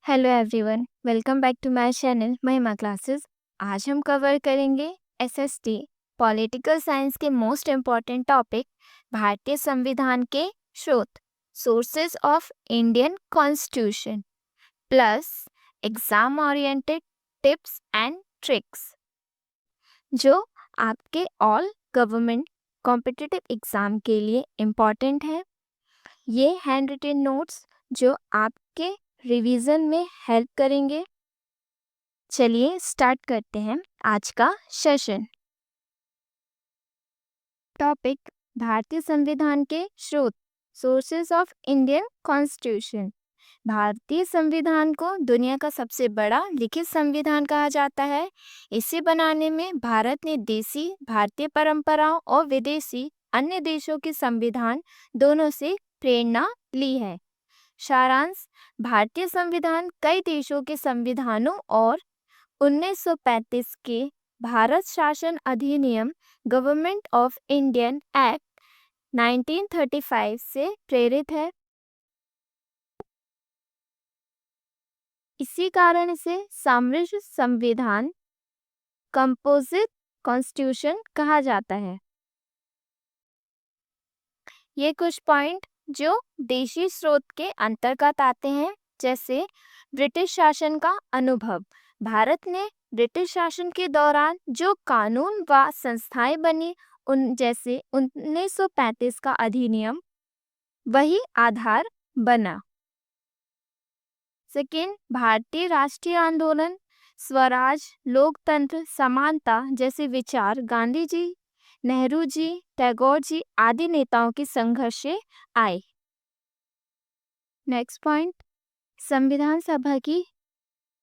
Hello everyone, welcome back to my channel Mahima classes. आज हम cover करेंगे एसएसटी पॉलिटिकल साइंस के मोस्ट इम्पॉर्टेंट टॉपिक भारतीय संविधान के स्रोत sources of Indian constitution plus exam oriented tips and tricks जो आपके ऑल गवर्नमेंट कॉम्पिटिटिव एग्जाम के लिए इम्पॉर्टेंट है। ये हैंड रिटन नोट्स जो आपके रिवीजन में हेल्प करेंगे। चलिए स्टार्ट करते हैं आज का सेशन। टॉपिक भारतीय संविधान के स्रोत सोर्सेस ऑफ इंडियन कॉन्स्टिट्यूशन। भारतीय संविधान को दुनिया का सबसे बड़ा लिखित संविधान कहा जाता है। इसे बनाने में भारत ने देसी भारतीय परंपराओं और विदेशी अन्य देशों के संविधान दोनों से प्रेरणा ली है। सारांश, भारतीय संविधान कई देशों के संविधानों और 1935 के भारत शासन अधिनियम गवर्नमेंट ऑफ इंडियन एक्ट 1935 से प्रेरित है। इसी कारण से समृद्ध संविधान कंपोजिट कॉन्स्टिट्यूशन कहा जाता है। ये कुछ पॉइंट जो देशी स्रोत के अंतर्गत आते हैं, जैसे ब्रिटिश शासन का अनुभव। भारत ने ब्रिटिश शासन के दौरान जो कानून व संस्थाएं बनी, उन जैसे 1935 का अधिनियम वही आधार बना। सेकेंड, भारतीय राष्ट्रीय आंदोलन, स्वराज, लोकतंत्र, समानता जैसे विचार गांधी जी, नेहरू जी, टैगोर जी आदि नेताओं के संघर्ष से आए। नेक्स्ट पॉइंट, संविधान सभा की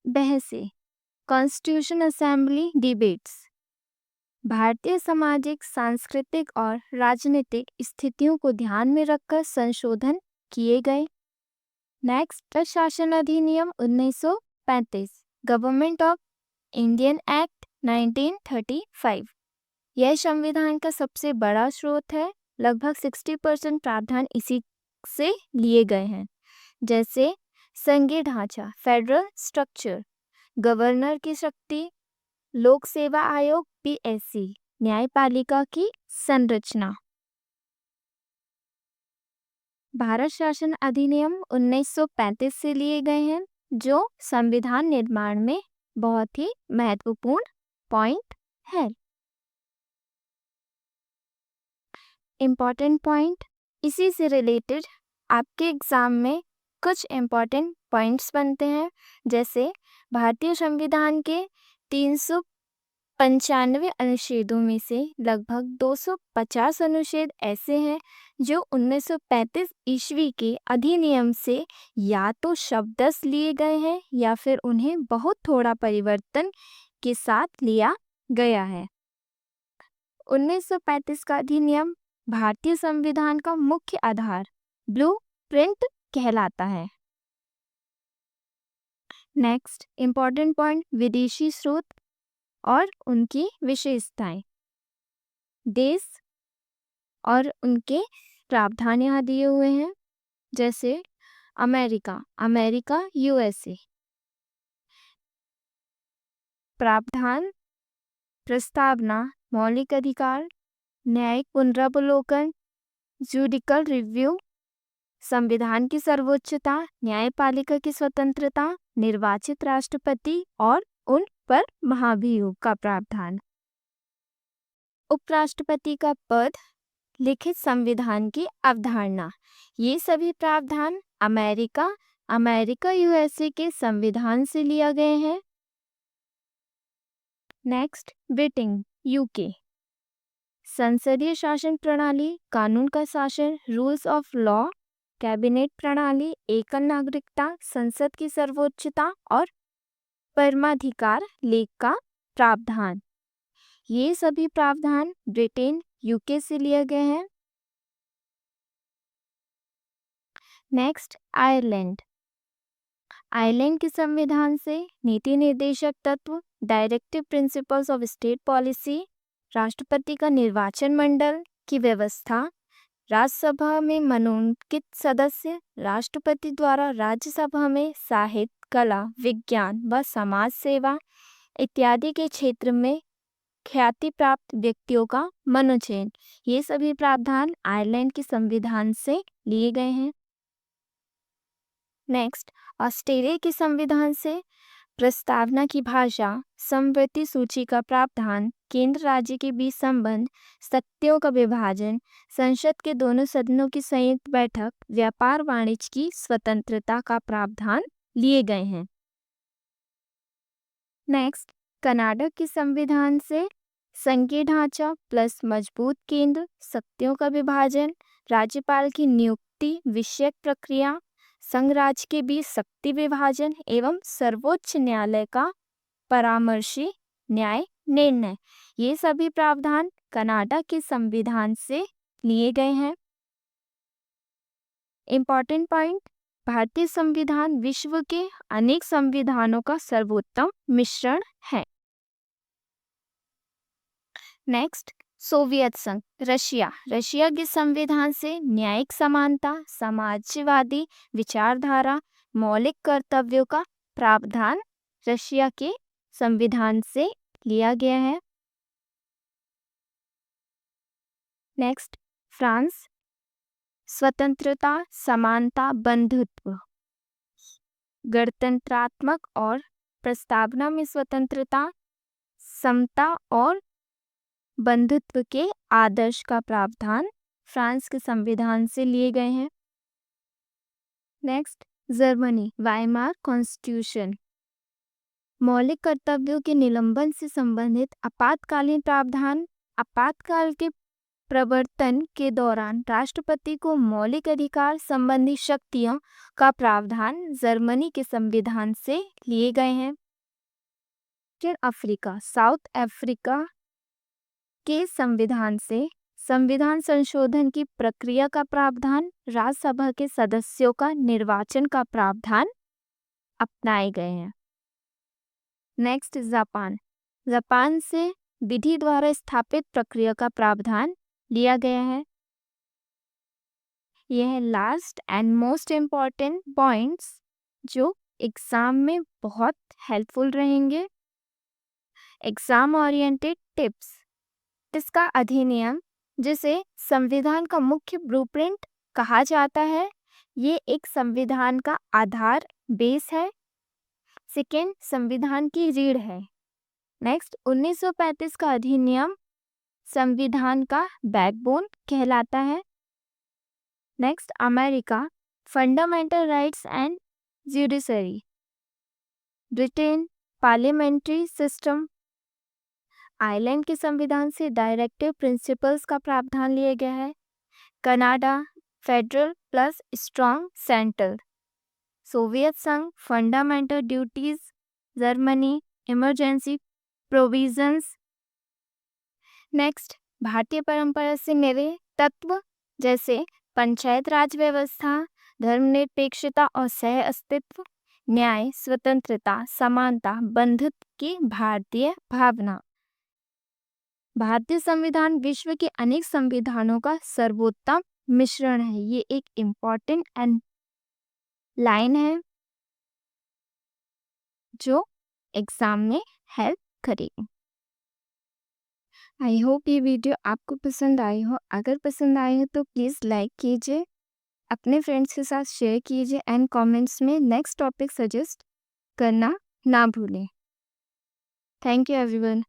बहसें, कॉन्स्टिट्यूशन असेंबली डिबेट्स। भारतीय सामाजिक, सांस्कृतिक और राजनीतिक स्थितियों को ध्यान में रखकर संशोधन किए गए। नेक्स्ट, शासन अधिनियम 1935, गवर्नमेंट ऑफ इंडियन एक्ट 1935। यह संविधान का सबसे बड़ा स्रोत है। लगभग 60% प्रावधान इसी से लिए गए हैं, जैसे संघीय ढांचा, फेडरल स्ट्रक्चर, गवर्नर की शक्ति, लोक सेवा आयोग पीएससी, न्यायपालिका की संरचना। भारत शासन अधिनियम 1935 से लिए गए हैं, जो संविधान निर्माण में बहुत ही महत्वपूर्ण पॉइंट है। इम्पॉर्टेंट पॉइंट, इसी से रिलेटेड आपके एग्जाम में कुछ इम्पॉर्टेंट पॉइंट्स बनते हैं, जैसे भारतीय संविधान के 395 अनुच्छेदों में से लगभग 250 अनुच्छेद ऐसे हैं जो 1935 ईस्वी के अधिनियम से या तो शब्दश लिए गए हैं या फिर उन्हें बहुत थोड़ा परिवर्तन के साथ लिया गया है। 1935 का अधिनियम भारतीय संविधान का मुख्य आधार ब्लूप्रिंट कहलाता है। नेक्स्ट इम्पॉर्टेंट पॉइंट, विदेशी स्रोत और उनकी विशेषताएं। देश और उनके प्रावधान यहाँ दिए हुए हैं, जैसे अमेरिका यूएसए। प्रावधान, प्रस्तावना, मौलिक अधिकार, न्यायिक पुनरावलोकन, जुडिकल रिव्यू, संविधान की सर्वोच्चता, न्यायपालिका की स्वतंत्रता, निर्वाचित राष्ट्रपति और उन पर महाभियोग का प्रावधान, उपराष्ट्रपति का पद, लिखित संविधान की अवधारणा। ये सभी प्रावधान अमेरिका यूएसए के संविधान से लिया गए हैं। Next, Britain UK. संसदीय शासन प्रणाली, कानून का शासन, रूल्स ऑफ लॉ, कैबिनेट प्रणाली, एकल नागरिकता, संसद की सर्वोच्चता और परमाधिकार लेख का प्रावधान। ये सभी प्रावधान ब्रिटेन यूके से लिए गए हैं। नेक्स्ट, आयरलैंड के संविधान से नीति निर्देशक तत्व, directive principles of state policy, राष्ट्रपति का निर्वाचन मंडल की व्यवस्था, राज्यसभा में मनोनीत सदस्य राष्ट्रपति द्वारा राज्यसभा में साहित्य, कला, विज्ञान व समाज सेवा इत्यादि के क्षेत्र में ख्याति प्राप्त व्यक्तियों का मनोचयन। ये सभी प्रावधान आयरलैंड के संविधान से लिए गए हैं। नेक्स्ट, ऑस्ट्रेलिया के संविधान से प्रस्तावना की भाषा, समवर्ती सूची का प्रावधान, केंद्र राज्य के बीच संबंध, शक्तियों का विभाजन, संसद के दोनों सदनों की संयुक्त बैठक, व्यापार वाणिज्य की स्वतंत्रता का प्रावधान लिए गए हैं। नेक्स्ट, कनाडा के संविधान से संघीय ढांचा प्लस मजबूत केंद्र, शक्तियों का विभाजन, राज्यपाल की नियुक्ति विषयक प्रक्रिया, संघ राज्य के बीच शक्ति विभाजन एवं सर्वोच्च न्यायालय का परामर्शी न्याय निर्णय, ये सभी प्रावधान कनाडा के संविधान से लिए गए हैं। इम्पॉर्टेंट पॉइंट, भारतीय संविधान विश्व के अनेक संविधानों का सर्वोत्तम मिश्रण है। नेक्स्ट, सोवियत संघ, रशिया के संविधान से न्यायिक समानता, समाजवादी विचारधारा, मौलिक कर्तव्यों का प्रावधान रशिया के संविधान से लिया गया है। नेक्स्ट, फ्रांस, स्वतंत्रता, समानता, बंधुत्व, गणतंत्रात्मक और प्रस्तावना में स्वतंत्रता, समता और बंधुत्व के आदर्श का प्रावधान फ्रांस के संविधान से लिए गए हैं। नेक्स्ट, जर्मनी, वाइमार कॉन्स्टिट्यूशन, मौलिक कर्तव्यों के निलंबन से संबंधित आपातकालीन प्रावधान, आपातकाल के प्रवर्तन के दौरान राष्ट्रपति को मौलिक अधिकार संबंधी शक्तियों का प्रावधान जर्मनी के संविधान से लिए गए हैं। फिर अफ्रीका, साउथ अफ्रीका के संविधान से संविधान संशोधन की प्रक्रिया का प्रावधान, राज्यसभा के सदस्यों का निर्वाचन का प्रावधान अपनाए गए हैं। नेक्स्ट, जापान से विधि द्वारा स्थापित प्रक्रिया का प्रावधान लिया गया है। यह last and most important points जो एग्जाम में बहुत हेल्पफुल रहेंगे। एग्जाम ओरिएंटेड टिप्स, इसका अधिनियम जिसे संविधान का मुख्य ब्लूप्रिंट कहा जाता है, ये एक संविधान का आधार बेस है। सेकेंड, संविधान की रीढ़ है। नेक्स्ट, 1935 का अधिनियम संविधान का बैकबोन कहलाता है। Next, America, fundamental rights and judiciary. Britain, parliamentary system. Ireland के संविधान से डायरेक्टिव प्रिंसिपल्स का प्रावधान लिया गया है। Canada, federal plus strong centre. Soviet संघ, fundamental duties. Germany, emergency provisions. Next, भारतीय परंपरा से मिले तत्व जैसे पंचायत राज व्यवस्था, धर्मनिरपेक्षता और सह अस्तित्व, न्याय, स्वतंत्रता, समानता, बंधुत्व की भारतीय भावना। भारतीय संविधान विश्व के अनेक संविधानों का सर्वोत्तम मिश्रण है। ये एक इम्पॉर्टेंट एंड लाइन है जो एग्जाम में हेल्प करेगी। आई होप ये वीडियो आपको पसंद आई हो। अगर पसंद आई हो तो प्लीज़ लाइक कीजिए, अपने फ्रेंड्स के साथ शेयर कीजिए एंड कमेंट्स में नेक्स्ट टॉपिक सजेस्ट करना ना भूलें। Thank you everyone.